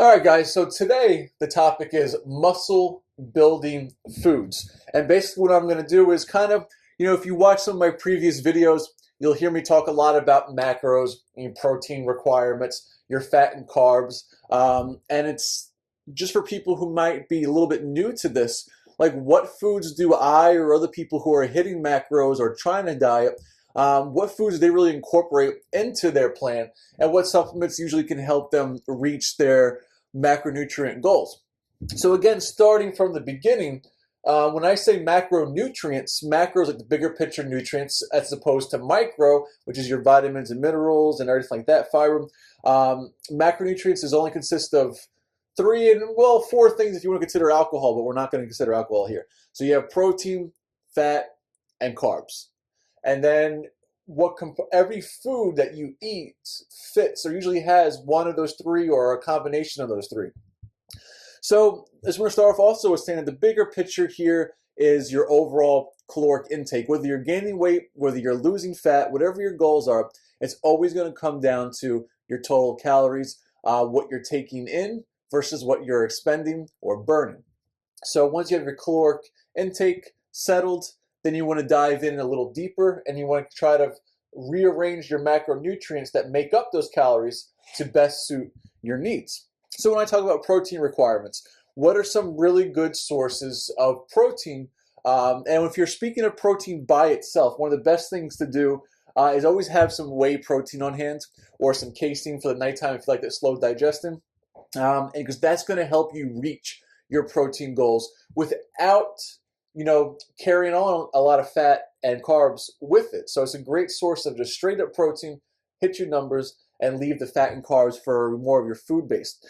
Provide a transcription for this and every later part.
All right, guys, so today the topic is muscle building foods. And basically what I'm going to do is if you watch some of my previous videos, you'll hear me talk a lot about macros, your protein requirements, your fat and carbs. And it's just for people who might be a little bit new to this, like what foods do I or other people who are hitting macros or trying to diet, what foods do they really incorporate into their plan, and what supplements usually can help them reach their macronutrient goals. So again, starting from the beginning, when I say macronutrients, macro is like the bigger picture nutrients as opposed to micro, which is your vitamins and minerals and everything like that, fiber. Macronutrients is only consist of four things if you want to consider alcohol, but we're not going to consider alcohol here. So you have protein, fat, and carbs. And then every food that you eat fits or usually has one of those three or a combination of those three. So as we're going to start off also with saying that the bigger picture here is your overall caloric intake. Whether you're gaining weight, whether you're losing fat, whatever your goals are, it's always going to come down to your total calories, what you're taking in versus what you're expending or burning. So once you have your caloric intake settled, then you want to dive in a little deeper and you want to try to rearrange your macronutrients that make up those calories to best suit your needs. So when I talk about protein requirements, what are some really good sources of protein? And if you're speaking of protein by itself, one of the best things to do is always have some whey protein on hand or some casein for the nighttime if you like that slow digesting, because that's going to help you reach your protein goals without carrying on a lot of fat and carbs with it. So it's a great source of just straight up protein, hit your numbers, and leave the fat and carbs for more of your food based.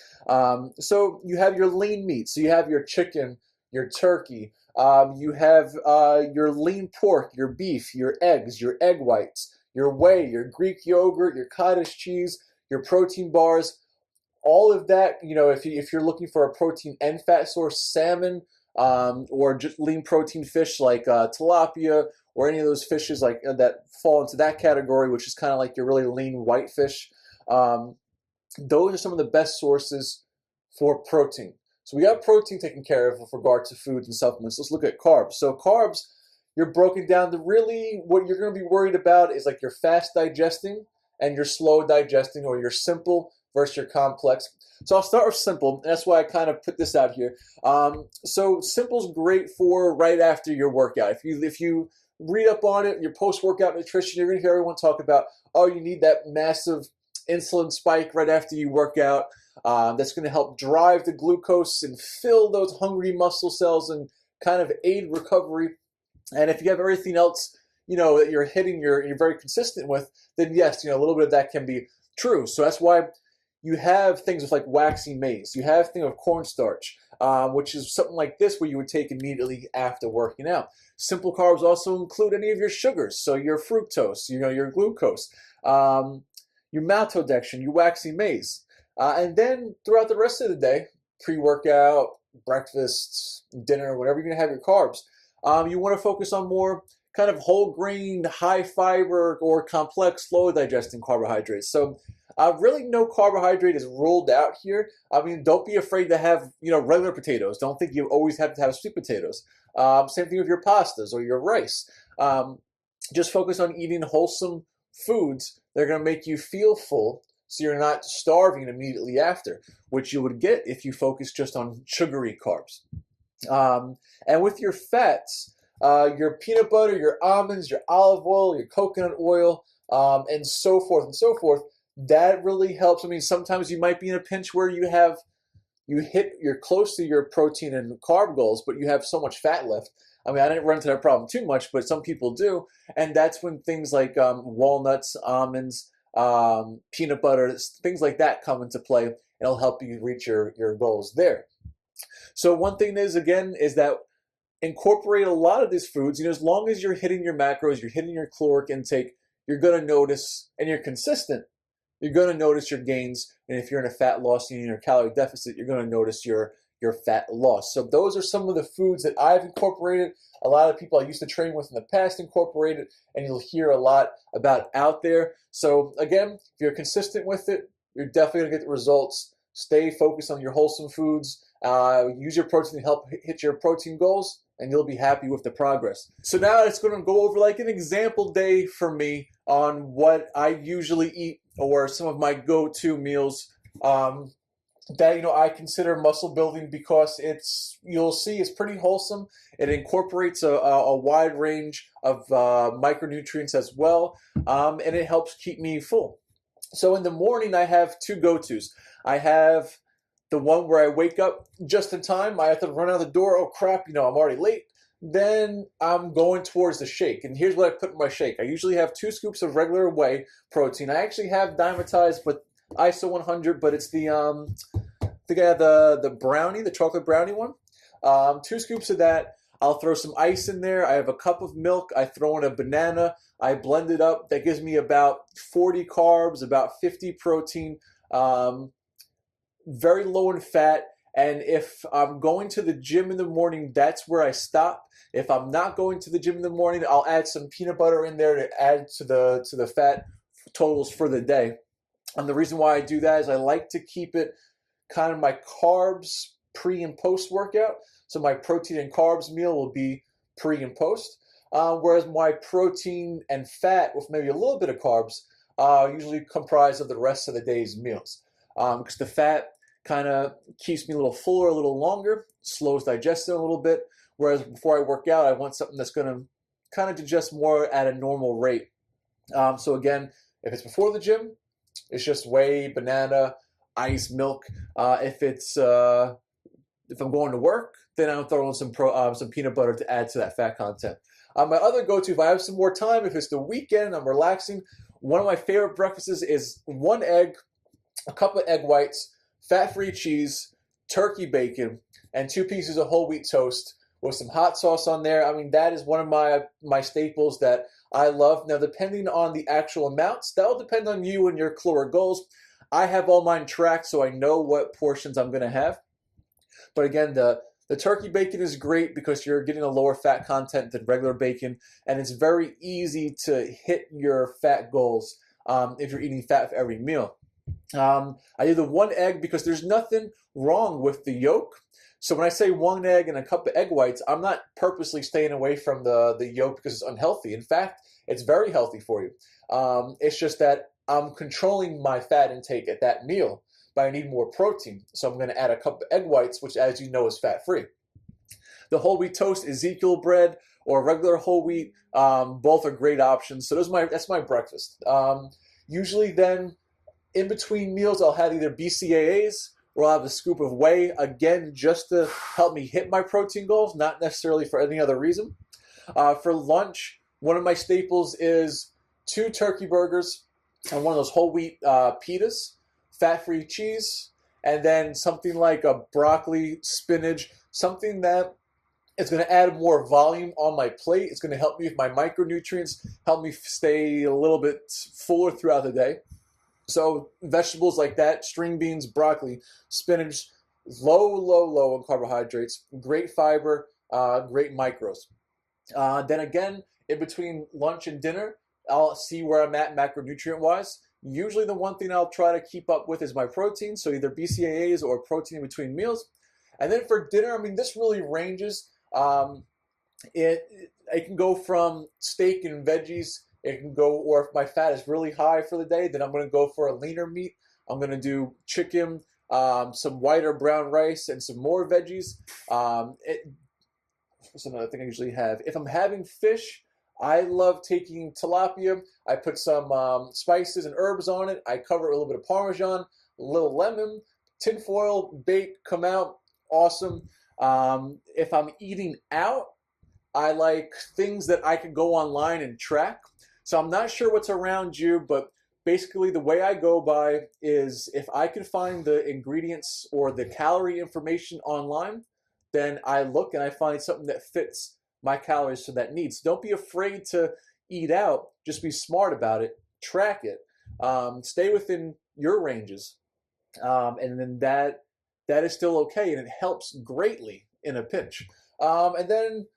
So you have your lean meat. So you have your chicken, your turkey, you have your lean pork, your beef, your eggs, your egg whites, your whey, your Greek yogurt, your cottage cheese, your protein bars. All of that, if you're looking for a protein and fat source, salmon, or just lean protein fish like tilapia or any of those fishes like that fall into that category, which is kind of like your really lean white fish. Those are some of the best sources for protein. So we got protein taken care of with regard to foods and supplements. Let's look at carbs. So carbs, you're broken down to really what you're going to be worried about is like your fast digesting and your slow digesting, or your simple versus your complex. So I'll start with simple. That's why I kind of put this out here. So simple's great for right after your workout. If you read up on it, your post-workout nutrition, you're going to hear everyone talk about, oh, you need that massive insulin spike right after you work out. That's going to help drive the glucose and fill those hungry muscle cells and kind of aid recovery. And if you have everything else, that you're hitting, you're very consistent with, then yes, a little bit of that can be true. So that's why you have things with like waxy maize. You have things with cornstarch, which is something like this where you would take immediately after working out. Simple carbs also include any of your sugars, so your fructose, your glucose, your maltodextrin, your waxy maize. And then throughout the rest of the day, pre-workout, breakfast, dinner, whatever you're going to have your carbs, you want to focus on more kind of whole grain, high fiber, or complex, slow digesting carbohydrates. So really no carbohydrate is ruled out here. I mean, don't be afraid to have, regular potatoes. Don't think you always have to have sweet potatoes. Same thing with your pastas or your rice. Just focus on eating wholesome foods that are going to make you feel full so you're not starving immediately after, which you would get if you focus just on sugary carbs. And with your fats, your peanut butter, your almonds, your olive oil, your coconut oil, and so forth and so forth, that really helps. I mean, sometimes you might be in a pinch where you're close to your protein and carb goals, but you have so much fat left. I mean, I didn't run into that problem too much, but some people do. And that's when things like walnuts, almonds, peanut butter, things like that come into play. And it'll help you reach your goals there. So one thing is that incorporate a lot of these foods. As long as you're hitting your macros, you're hitting your caloric intake, you're going to notice, and you're consistent, you're going to notice your gains. And if you're in a fat loss and you're in a calorie deficit, you're going to notice your fat loss. So those are some of the foods that I've incorporated. A lot of people I used to train with in the past incorporated, and you'll hear a lot about out there. So again, if you're consistent with it, you're definitely going to get the results stay focused on your wholesome foods, use your protein to help hit your protein goals, and you'll be happy with the progress. So now it's going to go over like an example day for me on what I usually eat or some of my go-to meals that I consider muscle building, because you'll see it's pretty wholesome. It incorporates a wide range of micronutrients as well, and it helps keep me full. So in the morning, I have two go-tos. I have the one where I wake up just in time. I have to run out the door. Oh crap, I'm already late. Then I'm going towards the shake. And here's what I put in my shake. I usually have 2 scoops of regular whey protein. I actually have Dymatize ISO 100, but it's the brownie, the chocolate brownie one. 2 scoops of that. I'll throw some ice in there. I have a cup of milk. I throw in a banana. I blend it up. That gives me about 40 carbs, about 50 protein, very low in fat. And if I'm going to the gym in the morning, that's where I stop. If I'm not going to the gym in the morning, I'll add some peanut butter in there to add to the fat totals for the day. And the reason why I do that is I like to keep it kind of my carbs pre and post workout. So my protein and carbs meal will be pre and post, whereas my protein and fat with maybe a little bit of carbs usually comprise of the rest of the day's meals, because the fat kind of keeps me a little fuller, a little longer, slows digestion a little bit, whereas before I work out, I want something that's going to kind of digest more at a normal rate. So again, if it's before the gym, it's just whey, banana, ice, milk. If I'm going to work, then I'm throwing some peanut butter to add to that fat content. My other go-to, if I have some more time, if it's the weekend, I'm relaxing, one of my favorite breakfasts is 1 egg, a cup of egg whites, fat-free cheese, turkey bacon, and 2 pieces of whole wheat toast with some hot sauce on there. I mean, that is one of my staples that I love. Now, depending on the actual amounts, that will depend on you and your caloric goals. I have all mine tracked, so I know what portions I'm going to have. But again, the turkey bacon is great because you're getting a lower fat content than regular bacon, and it's very easy to hit your fat goals if you're eating fat for every meal. I do the 1 egg because there's nothing wrong with the yolk. So when I say 1 egg and a cup of egg whites, I'm not purposely staying away from the yolk because it's unhealthy. In fact, it's very healthy for you. It's just that I'm controlling my fat intake at that meal, but I need more protein. So I'm going to add a cup of egg whites, which, as you know, is fat-free. The whole wheat toast, Ezekiel bread, or regular whole wheat, both are great options. So that's my breakfast. Usually then, in between meals, I'll have either BCAAs or I'll have a scoop of whey, again, just to help me hit my protein goals, not necessarily for any other reason. For lunch, one of my staples is 2 turkey burgers and one of those whole wheat pitas, fat-free cheese, and then something like a broccoli, spinach, something that is going to add more volume on my plate. It's going to help me with my micronutrients, help me stay a little bit fuller throughout the day. So vegetables like that, string beans, broccoli, spinach, low in carbohydrates, great fiber, great micros. Then again, in between lunch and dinner, I'll see where I'm at macronutrient-wise. Usually the one thing I'll try to keep up with is my protein, so either BCAAs or protein in between meals. And then for dinner, I mean, this really ranges. It can go from steak and veggies. It can go, or if my fat is really high for the day, then I'm going to go for a leaner meat. I'm going to do chicken, some white or brown rice, and some more veggies. What's another thing I usually have? If I'm having fish, I love taking tilapia. I put some spices and herbs on it. I cover it with a little bit of Parmesan, a little lemon, tinfoil, bake, come out, awesome. If I'm eating out, I like things that I can go online and track. So I'm not sure what's around you, but basically the way I go by is if I can find the ingredients or the calorie information online, then I look and I find something that fits my calories to that need. So don't be afraid to eat out. Just be smart about it. Track it. Stay within your ranges. And then that is still okay, and it helps greatly in a pinch. And then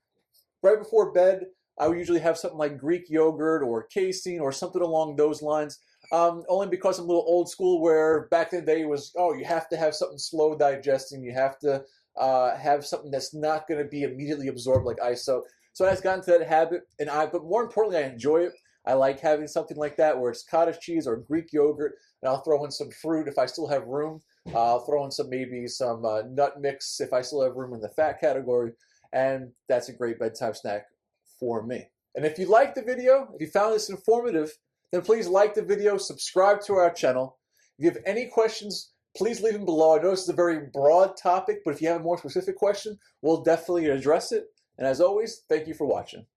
right before bed, I would usually have something like Greek yogurt or casein or something along those lines. Only because I'm a little old school, where back in the day it was, oh, you have to have something slow digesting. You have to have something that's not going to be immediately absorbed like ISO. So I've gotten to that habit, but more importantly, I enjoy it. I like having something like that where it's cottage cheese or Greek yogurt, and I'll throw in some fruit if I still have room. I'll throw in maybe some nut mix if I still have room in the fat category, and that's a great bedtime snack for me. And if you liked the video, if you found this informative, then please like the video, subscribe to our channel. If you have any questions, please leave them below. I know this is a very broad topic, but if you have a more specific question, we'll definitely address it. And as always, thank you for watching.